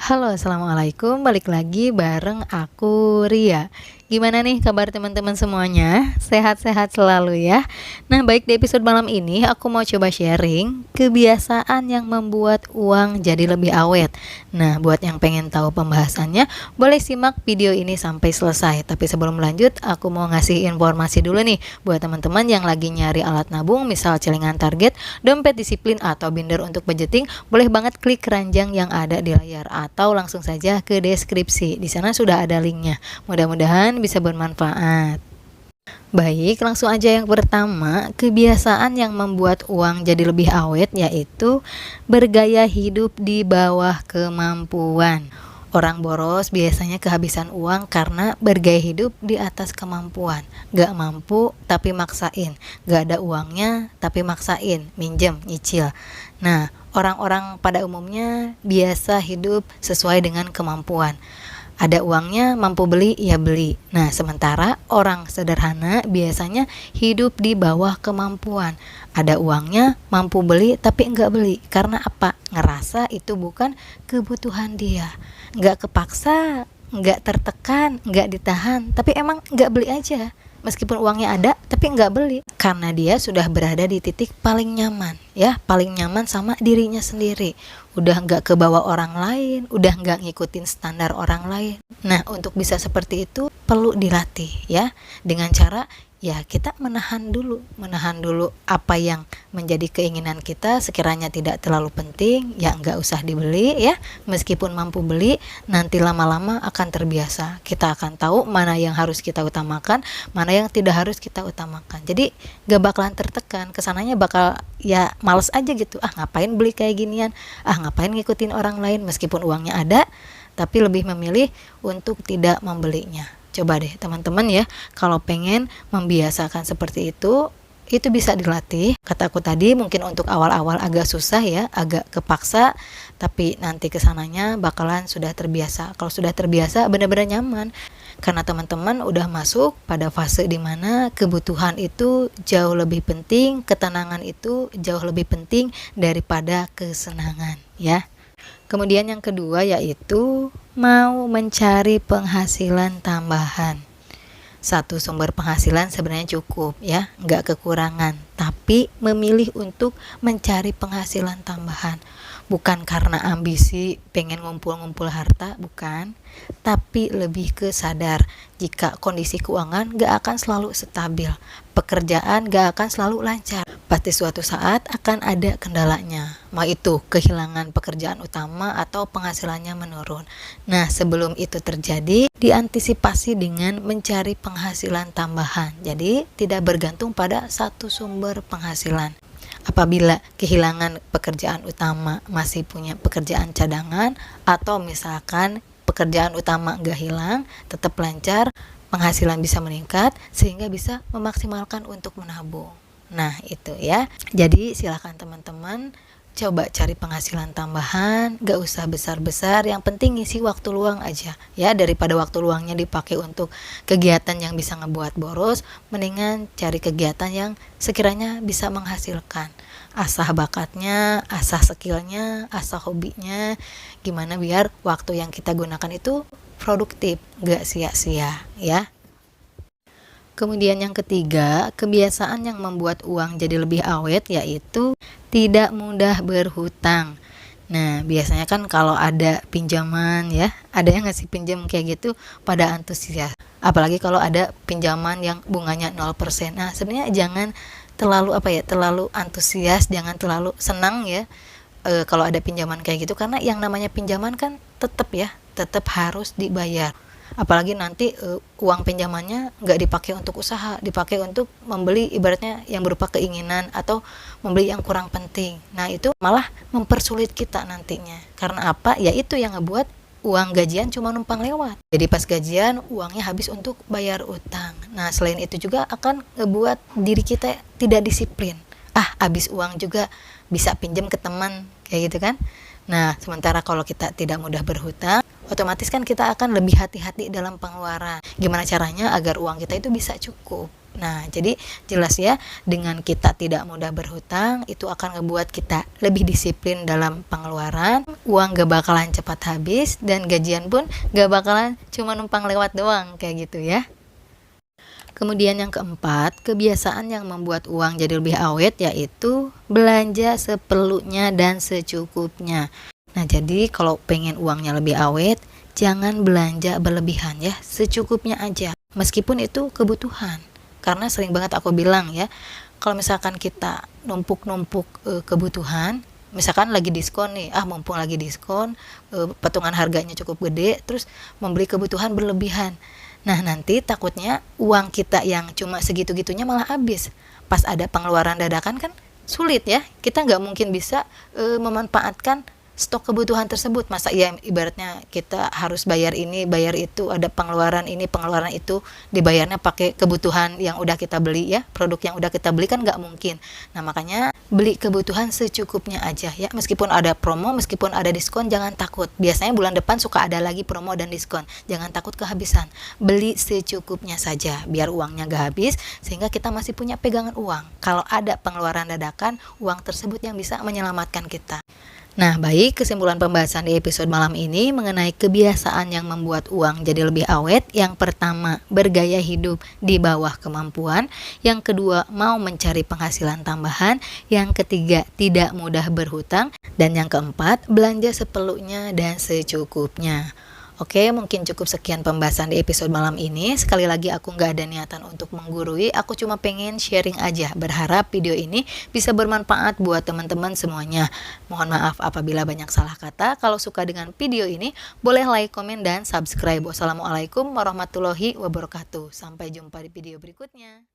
Halo, assalamualaikum. Balik lagi bareng aku Ria. Gimana nih kabar teman-teman semuanya? Sehat-sehat selalu ya. Nah, baik di episode malam ini aku mau coba sharing kebiasaan yang membuat uang jadi lebih awet. Nah, buat yang pengen tahu pembahasannya, boleh simak video ini sampai selesai. Tapi sebelum lanjut, aku mau ngasih informasi dulu nih buat teman-teman yang lagi nyari alat nabung, misal celengan target, dompet disiplin atau binder untuk budgeting, boleh banget klik keranjang yang ada di layar atau langsung saja ke deskripsi. Di sana sudah ada linknya. Mudah-mudahan bisa bermanfaat. Baik, langsung aja yang pertama, kebiasaan yang membuat uang jadi lebih awet yaitu bergaya hidup di bawah kemampuan. Orang boros biasanya kehabisan uang karena bergaya hidup di atas kemampuan. Gak mampu tapi maksain, gak ada uangnya tapi maksain, minjem, nyicil. Nah, orang-orang pada umumnya biasa hidup sesuai dengan kemampuan. Ada uangnya, mampu beli, ya beli. Nah, sementara orang sederhana biasanya hidup di bawah kemampuan. Ada uangnya, mampu beli, tapi enggak beli. Karena apa? Ngerasa itu bukan kebutuhan dia. Enggak kepaksa, enggak tertekan, enggak ditahan, tapi emang enggak beli aja. Meskipun uangnya ada, tapi enggak beli. Karena dia sudah berada di titik paling nyaman, ya, paling nyaman sama dirinya sendiri. Udah enggak ke bawah orang lain, udah enggak ngikutin standar orang lain. Nah, untuk bisa seperti itu perlu dilatih, ya, dengan cara ya kita menahan dulu apa yang menjadi keinginan kita sekiranya tidak terlalu penting, ya enggak usah dibeli ya. Meskipun mampu beli, nanti lama-lama akan terbiasa. Kita akan tahu mana yang harus kita utamakan, mana yang tidak harus kita utamakan. Jadi gak bakalan tertekan, kesananya bakal ya males aja gitu. Ah, ngapain beli kayak ginian? Ah, ngapain ngikutin orang lain meskipun uangnya ada, tapi lebih memilih untuk tidak membelinya. Coba deh teman-teman ya, kalau pengen membiasakan seperti itu bisa dilatih. Kataku tadi mungkin untuk awal-awal agak susah ya, agak kepaksa, tapi nanti kesananya bakalan sudah terbiasa. Kalau sudah terbiasa benar-benar nyaman, karena teman-teman udah masuk pada fase dimana kebutuhan itu jauh lebih penting, ketenangan itu jauh lebih penting daripada kesenangan ya. Kemudian yang kedua yaitu mau mencari penghasilan tambahan. Satu sumber penghasilan sebenarnya cukup ya, nggak kekurangan. Tapi memilih untuk mencari penghasilan tambahan. Bukan karena ambisi pengen ngumpul-ngumpul harta, bukan. Tapi lebih ke sadar jika kondisi keuangan nggak akan selalu stabil. Pekerjaan nggak akan selalu lancar. Pasti suatu saat akan ada kendalanya. Mau itu kehilangan pekerjaan utama atau penghasilannya menurun. Nah, sebelum itu terjadi, diantisipasi dengan mencari penghasilan tambahan. Jadi, tidak bergantung pada satu sumber penghasilan. Apabila kehilangan pekerjaan utama, masih punya pekerjaan cadangan, atau misalkan pekerjaan utama nggak hilang, tetap lancar, penghasilan bisa meningkat, sehingga bisa memaksimalkan untuk menabung. Nah, itu ya. Jadi, silakan teman-teman coba cari penghasilan tambahan, gak usah besar-besar, yang penting ngisi waktu luang aja ya. Daripada waktu luangnya dipakai untuk kegiatan yang bisa ngebuat boros, mendingan cari kegiatan yang sekiranya bisa menghasilkan. Asah bakatnya, asah skillnya, asah hobinya, gimana biar waktu yang kita gunakan itu produktif, gak sia-sia ya. Kemudian yang ketiga, kebiasaan yang membuat uang jadi lebih awet yaitu tidak mudah berhutang. Nah, biasanya kan kalau ada pinjaman ya, ada yang ngasih pinjam kayak gitu pada antusias. Apalagi kalau ada pinjaman yang bunganya 0%. Nah, sebenarnya jangan terlalu antusias, jangan terlalu senang ya. Kalau ada pinjaman kayak gitu, karena yang namanya pinjaman kan tetap harus dibayar. Apalagi nanti uang pinjamannya nggak dipakai untuk usaha, dipakai untuk membeli ibaratnya yang berupa keinginan atau membeli yang kurang penting. Nah, itu malah mempersulit kita nantinya. Karena apa? Ya itu yang ngebuat uang gajian cuma numpang lewat. Jadi pas gajian uangnya habis untuk bayar utang. Nah, selain itu juga akan ngebuat diri kita tidak disiplin. Ah, habis uang juga bisa pinjam ke teman kayak gitu kan. Nah, sementara kalau kita tidak mudah berhutang, otomatis kan kita akan lebih hati-hati dalam pengeluaran. Gimana caranya agar uang kita itu bisa cukup? Nah, jadi jelas ya, dengan kita tidak mudah berhutang, itu akan ngebuat kita lebih disiplin dalam pengeluaran, uang gak bakalan cepat habis, dan gajian pun gak bakalan cuma numpang lewat doang, kayak gitu ya. Kemudian yang keempat, kebiasaan yang membuat uang jadi lebih awet yaitu belanja seperlunya dan secukupnya. Nah, jadi kalau pengen uangnya lebih awet, jangan belanja berlebihan ya, secukupnya aja. Meskipun itu kebutuhan. Karena sering banget aku bilang ya, kalau misalkan kita numpuk-numpuk kebutuhan, misalkan lagi diskon nih, mumpung lagi diskon, potongan harganya cukup gede, terus membeli kebutuhan berlebihan. Nah, nanti takutnya uang kita yang cuma segitu-gitunya malah habis. Pas ada pengeluaran dadakan kan sulit ya. Kita nggak mungkin bisa memanfaatkan stok kebutuhan tersebut. Masa ya ibaratnya kita harus bayar ini, bayar itu, ada pengeluaran ini, pengeluaran itu, dibayarnya pakai kebutuhan yang udah kita beli ya, produk yang udah kita beli kan nggak mungkin. Nah, makanya beli kebutuhan secukupnya aja ya. Meskipun ada promo, meskipun ada diskon, jangan takut. Biasanya bulan depan suka ada lagi promo dan diskon. Jangan takut kehabisan. Beli secukupnya saja biar uangnya nggak habis, sehingga kita masih punya pegangan uang. Kalau ada pengeluaran dadakan, uang tersebut yang bisa menyelamatkan kita. Nah, baik, kesimpulan pembahasan di episode malam ini mengenai kebiasaan yang membuat uang jadi lebih awet. Yang pertama, bergaya hidup di bawah kemampuan. Yang kedua, mau mencari penghasilan tambahan. Yang ketiga, tidak mudah berhutang. Dan yang keempat, belanja seperlunya dan secukupnya. Oke, mungkin cukup sekian pembahasan di episode malam ini. Sekali lagi aku nggak ada niatan untuk menggurui, aku cuma pengen sharing aja. Berharap video ini bisa bermanfaat buat teman-teman semuanya. Mohon maaf apabila banyak salah kata. Kalau suka dengan video ini, boleh like, komen, dan subscribe. Wassalamualaikum warahmatullahi wabarakatuh. Sampai jumpa di video berikutnya.